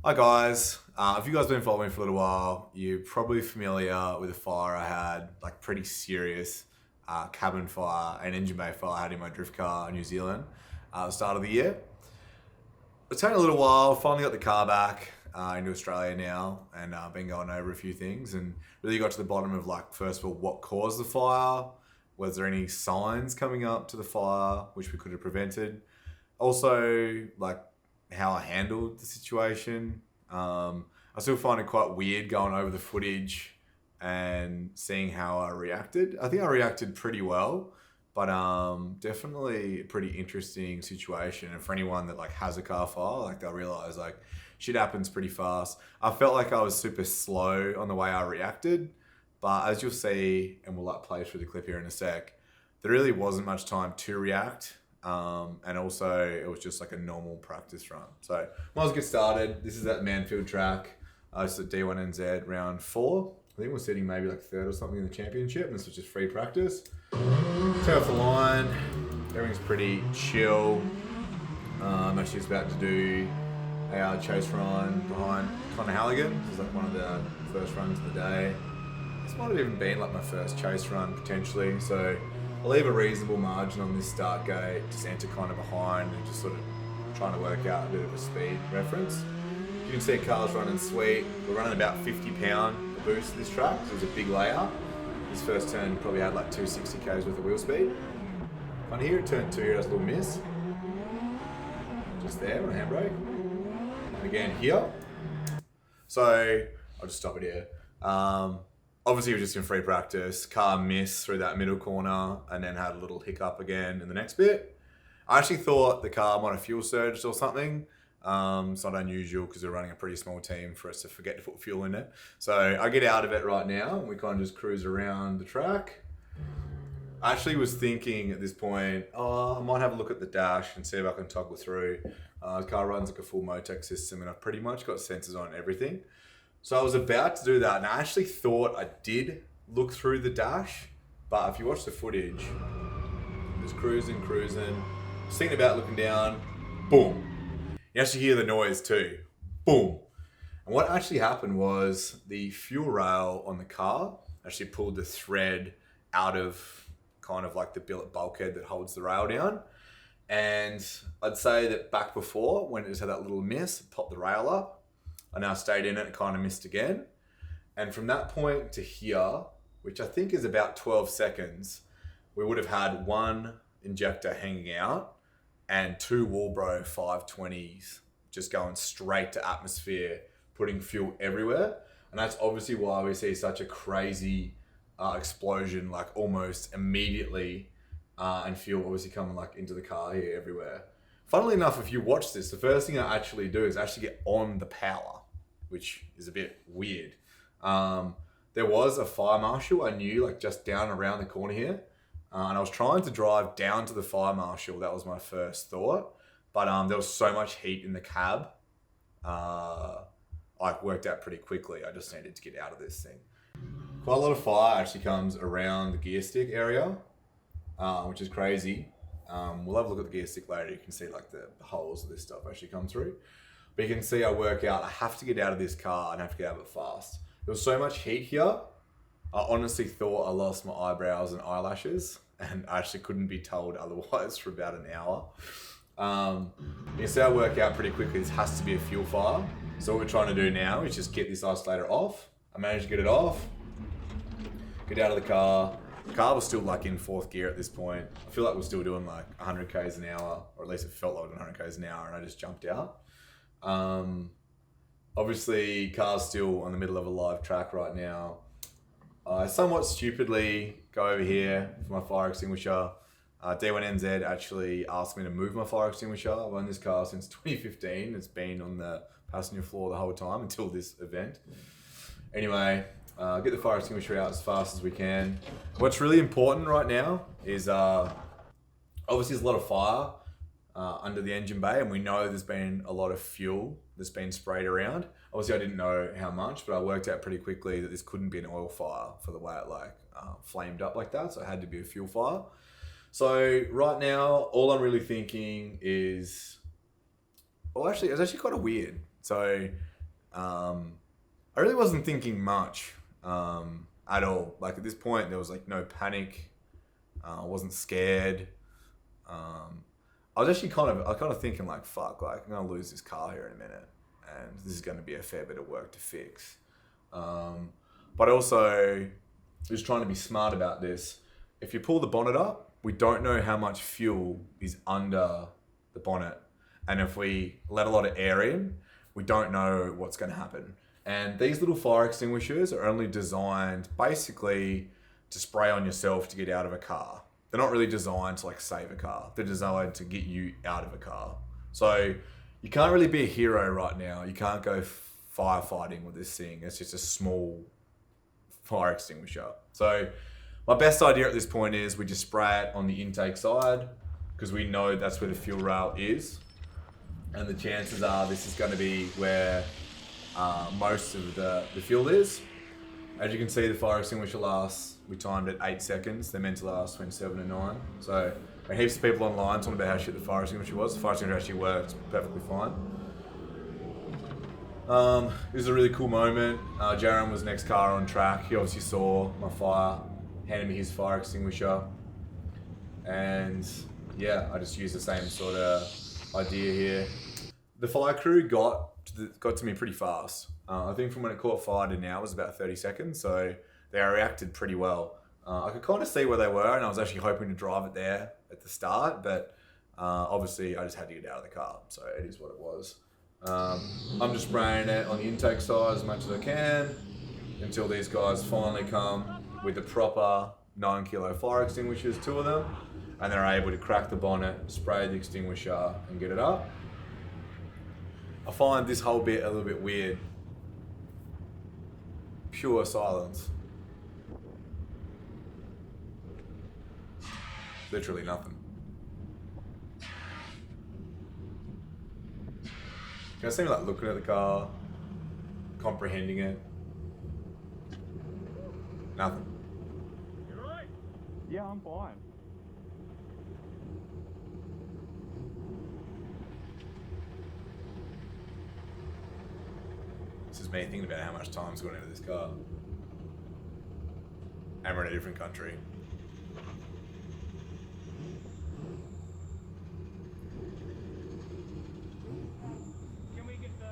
Hi guys, if you guys have been following me for a little while, you're probably familiar with a fire I had, like pretty serious cabin fire and engine bay fire I had in my drift car in New Zealand at the start of the year. It's taken a little while, finally got the car back into Australia now and been going over a few things and really got to the bottom of like, first of all, what caused the fire, was there any signs coming up to the fire which we could have prevented, also like how I handled the situation. I still find it quite weird going over the footage and seeing how I reacted. I think I reacted pretty well, but definitely a pretty interesting situation. And for anyone that like has a car fire, like they'll realize like shit happens pretty fast. I felt like I was super slow on the way I reacted, but as you'll see, and we'll like play through the clip here in a sec, there really wasn't much time to react. And also it was just like a normal practice run. So might as well get started. This is at Manfield track. It's at D1NZ round 4. I think we're sitting maybe like 3rd or something in the championship. And this was just free practice. Turn off the line. Everything's pretty chill. I'm actually just about to do a chase run behind Connor Halligan. This is like one of the first runs of the day. This might have even been like my first chase run potentially. So I'll leave a reasonable margin on this start gate, just enter kind of behind and just sort of trying to work out a bit of a speed reference. You can see cars running sweet. We're running about 50 pound boost to this track, so it was a big layout. This first turn probably had like 260 k's worth of wheel speed. Kind of here at turn 2, it has a little miss. Just there on a handbrake. And again here. So I'll just stop it here. Obviously, it was just in free practice. Car missed through that middle corner and then had a little hiccup again in the next bit. I actually thought the car might have fuel surged or something. It's not unusual because we're running a pretty small team for us to forget to put fuel in it. So I get out of it right now and we kind of just cruise around the track. I actually was thinking at this point, I might have a look at the dash and see if I can toggle through. The car runs like a full Motec system and I've pretty much got sensors on everything. So I was about to do that and I actually thought I did look through the dash, but if you watch the footage, just cruising, just thinking about looking down, boom. You actually hear the noise too, boom. And what actually happened was the fuel rail on the car actually pulled the thread out of kind of like the billet bulkhead that holds the rail down. And I'd say that back before, when it just had that little miss, it popped the rail up. I now stayed in it and kind of missed again. And from that point to here, which I think is about 12 seconds, we would have had one injector hanging out and 2 Walbro 520s just going straight to atmosphere, putting fuel everywhere. And that's obviously why we see such a crazy explosion, like almost immediately, and fuel obviously coming like into the car here everywhere. Funnily enough, if you watch this, the first thing I actually do is actually get on the power, which is a bit weird. There was a fire marshal I knew like just down around the corner here. And I was trying to drive down to the fire marshal. That was my first thought. But there was so much heat in the cab. I worked out pretty quickly. I just needed to get out of this thing. Quite a lot of fire actually comes around the gear stick area, which is crazy. We'll have a look at the gear stick later. You can see like the holes of this stuff actually come through. But you can see I work out, I have to get out of this car and I have to get out of it fast. There was so much heat here. I honestly thought I lost my eyebrows and eyelashes and I actually couldn't be told otherwise for about an hour. You see I work out pretty quickly, this has to be a fuel fire. So what we're trying to do now is just get this isolator off. I managed to get it off, get out of the car. The car was still like in 4th gear at this point. I feel like we're still doing like 100 k's an hour, or at least it felt like 100 k's an hour, and I just jumped out. Obviously, car's still on the middle of a live track right now. I somewhat stupidly go over here for my fire extinguisher. D1NZ actually asked me to move my fire extinguisher. I've owned this car since 2015. It's been on the passenger floor the whole time until this event. Anyway, get the fire extinguisher out as fast as we can. What's really important right now is obviously there's a lot of fire under the engine bay and we know there's been a lot of fuel that's been sprayed around. Obviously I didn't know how much, but I worked out pretty quickly that this couldn't be an oil fire for the way it like flamed up like that, so it had to be a fuel fire. So right now, all I'm really thinking is, well actually, it's actually kind of weird. So I really wasn't thinking much at all. Like at this point, there was like no panic. I wasn't scared. I was actually kind of thinking like, fuck, like I'm gonna lose this car here in a minute, and this is going to be a fair bit of work to fix. But also, just trying to be smart about this. If you pull the bonnet up, we don't know how much fuel is under the bonnet, and if we let a lot of air in, we don't know what's going to happen. And these little fire extinguishers are only designed basically to spray on yourself to get out of a car. They're not really designed to like save a car. They're designed to get you out of a car. So you can't really be a hero right now. You can't go firefighting with this thing. It's just a small fire extinguisher. So my best idea at this point is we just spray it on the intake side because we know that's where the fuel rail is. And the chances are this is going to be where most of the fuel is. As you can see, the fire extinguisher lasts, we timed it 8 seconds. They're meant to last between 7 and 9. So heaps of people online talking about how shit the fire extinguisher was. The fire extinguisher actually worked perfectly fine. This is a really cool moment. Jaron was next car on track. He obviously saw my fire, handed me his fire extinguisher. And yeah, I just used the same sort of idea here. The fire crew got to me pretty fast. I think from when it caught fire to now was about 30 seconds, so they reacted pretty well. I could kind of see where they were, and I was actually hoping to drive it there at the start, but obviously I just had to get out of the car, so it is what it was. I'm just spraying it on the intake side as much as I can until these guys finally come with the proper 9 kilo fire extinguishers, 2 of them, and they're able to crack the bonnet, spray the extinguisher, and get it up. I find this whole bit a little bit weird. Pure silence. Literally nothing. Can I see me like looking at the car, comprehending it? Nothing. You right? Yeah, I'm fine. This is me thinking about how much time's gone into this car. And we're in a different country. Can we get the...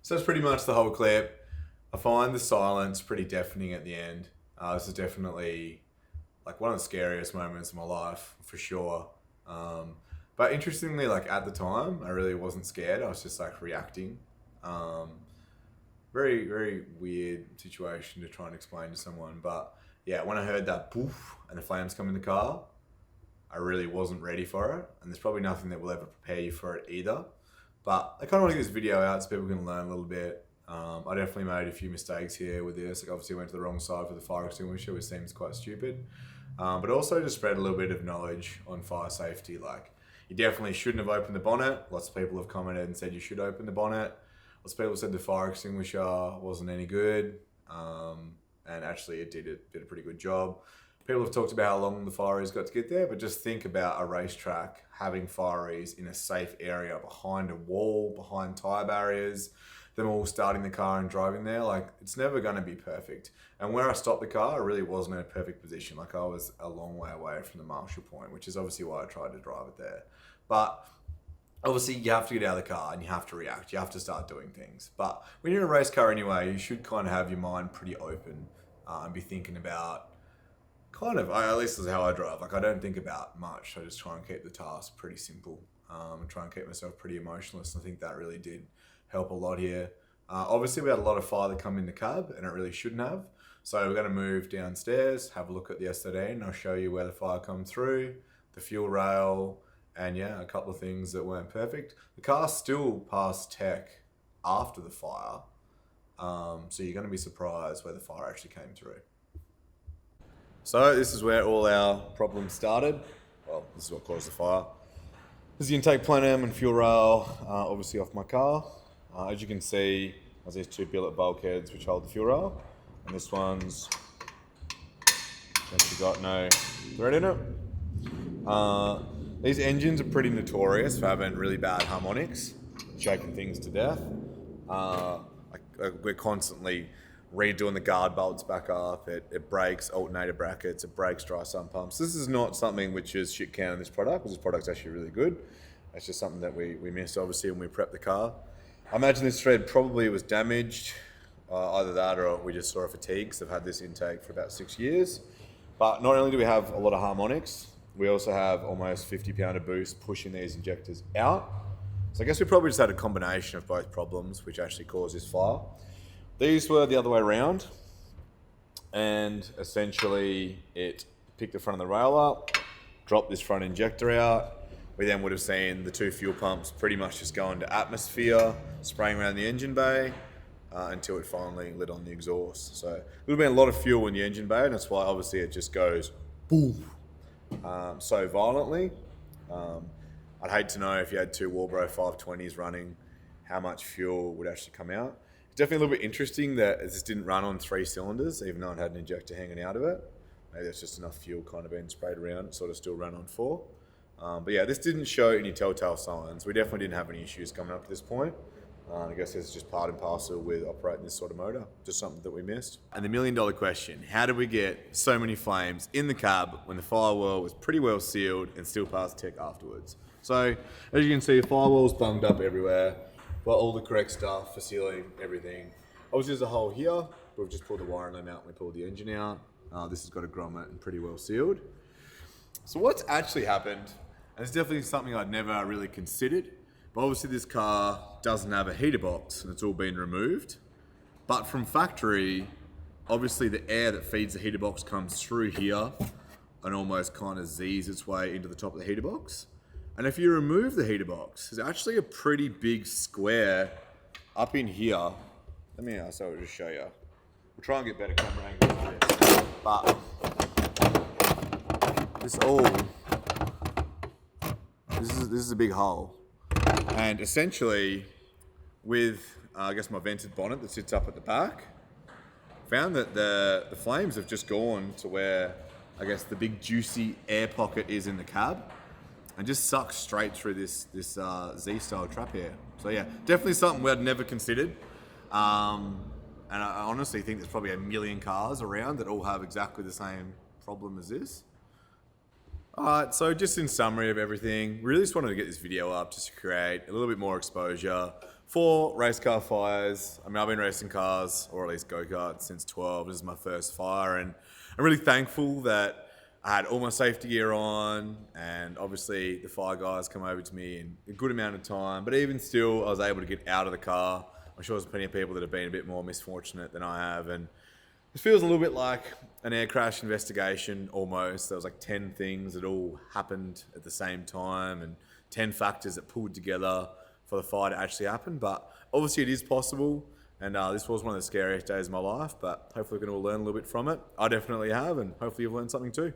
So that's pretty much the whole clip. I find the silence pretty deafening at the end. This is definitely like one of the scariest moments of my life, for sure. But interestingly, like at the time, I really wasn't scared. I was just like reacting. Very, very weird situation to try and explain to someone. But yeah, when I heard that poof and the flames come in the car, I really wasn't ready for it. And there's probably nothing that will ever prepare you for it either. But I kind of want to get this video out so people can learn a little bit. I definitely made a few mistakes here with this. Like obviously went to the wrong side for the fire extinguisher, which seems quite stupid. But also just spread a little bit of knowledge on fire safety. Like, you definitely shouldn't have opened the bonnet. Lots of people have commented and said you should open the bonnet. Lots of people said the fire extinguisher wasn't any good. And actually it did a pretty good job. People have talked about how long the fireys got to get there, but just think about a racetrack having fireys in a safe area behind a wall, behind tyre barriers, them all starting the car and driving there. Like, it's never going to be perfect. And where I stopped the car, I really wasn't in a perfect position. Like, I was a long way away from the marshal point, which is obviously why I tried to drive it there. But obviously you have to get out of the car and you have to react. You have to start doing things. But when you're in a race car anyway, you should kind of have your mind pretty open and be thinking about at least this is how I drive. Like, I don't think about much. I just try and keep the task pretty simple and try and keep myself pretty emotionless. And I think that really did help a lot here. Obviously we had a lot of fire that come in the cab and it really shouldn't have. So we're going to move downstairs, have a look at the SOD, and I'll show you where the fire come through, the fuel rail, and yeah, a couple of things that weren't perfect. The car still passed tech after the fire. So you're going to be surprised where the fire actually came through. So this is where all our problems started. Well, this is what caused the fire. This is the intake plenum and fuel rail, obviously off my car. As you can see, there's these 2 billet bulkheads which hold the fuel rail. And this one's actually got no thread in it. These engines are pretty notorious for having really bad harmonics. shaking things to death. We're constantly redoing the guard bolts back up. It breaks alternator brackets. It breaks dry sump pumps. This is not something which is shit can in this product, because this product's actually really good. It's just something that we missed, obviously, when we prepped the car. I imagine this thread probably was damaged. Either that or we just saw a fatigue, because I've had this intake for about 6 years. But not only do we have a lot of harmonics, we also have almost 50 pound of boost pushing these injectors out. So I guess we probably just had a combination of both problems, which actually caused this fire. These were the other way around, and essentially it picked the front of the rail up, dropped this front injector out. We then would have seen the 2 fuel pumps pretty much just go into atmosphere, spraying around the engine bay until it finally lit on the exhaust. So it would have been a lot of fuel in the engine bay, and that's why obviously it just goes boom so violently. I'd hate to know if you had 2 Walbro 520s running, how much fuel would actually come out. It's definitely a little bit interesting that this didn't run on 3 cylinders, even though it had an injector hanging out of it. Maybe that's just enough fuel kind of being sprayed around. It sort of still ran on 4. But yeah, this didn't show any telltale signs. We definitely didn't have any issues coming up to this point. I guess this is just part and parcel with operating this sort of motor. Just something that we missed. And the $1 million question, how did we get so many flames in the cab when the firewall was pretty well sealed and still passed tech afterwards? So as you can see, the firewall's bunged up everywhere. Got all the correct stuff for sealing everything. Obviously there's a hole here. We've just pulled the wiring limb out and we pulled the engine out. This has got a grommet and pretty well sealed. So what's actually happened, and it's definitely something I'd never really considered, but obviously this car doesn't have a heater box and it's all been removed. But from factory, obviously the air that feeds the heater box comes through here and almost kind of Z's its way into the top of the heater box. And if you remove the heater box, there's actually a pretty big square up in here. I'll just show you. We'll try and get better camera angles with this. But this is a big hole. And essentially, with I guess my vented bonnet that sits up at the back, found that the flames have just gone to where I guess the big juicy air pocket is in the cab, and just sucks straight through this Z-style trap here. So yeah, definitely something we had never considered. And I honestly think there's probably 1 million cars around that all have exactly the same problem as this. Alright, so just in summary of everything, really just wanted to get this video up just to create a little bit more exposure for Racecar Fires. I mean, I've been racing cars, or at least go-karts, since 12. This is my first fire, and I'm really thankful that I had all my safety gear on, and obviously the fire guys come over to me in a good amount of time, but even still, I was able to get out of the car. I'm sure there's plenty of people that have been a bit more misfortunate than I have, and it feels a little bit like an air crash investigation almost. There was like 10 things that all happened at the same time, and 10 factors that pulled together for the fire to actually happen. But obviously it is possible, and this was one of the scariest days of my life, but hopefully we're going to learn a little bit from it. I definitely have, and hopefully you've learned something too.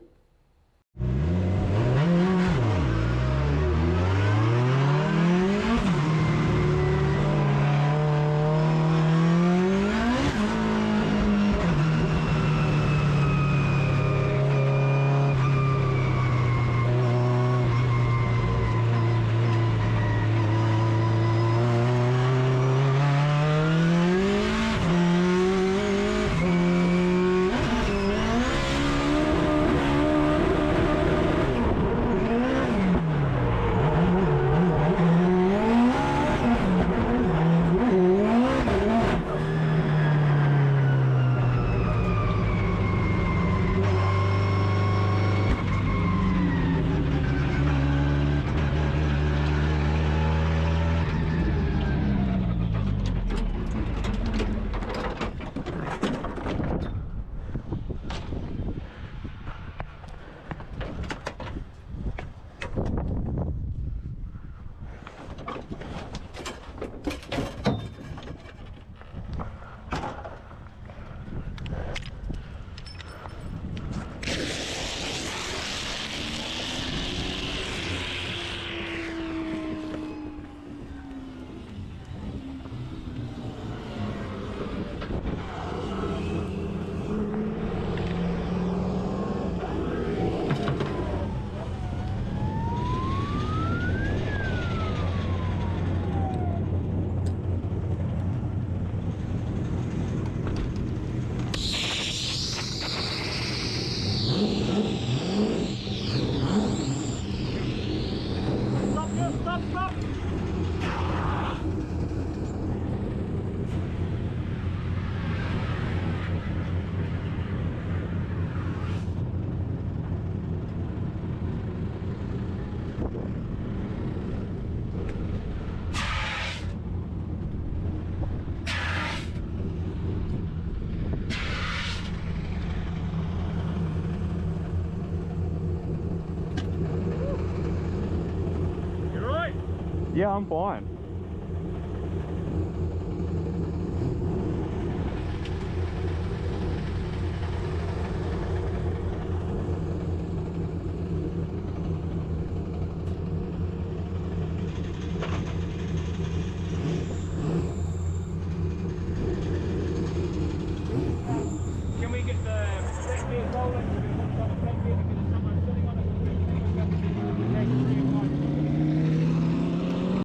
Yeah, I'm fine.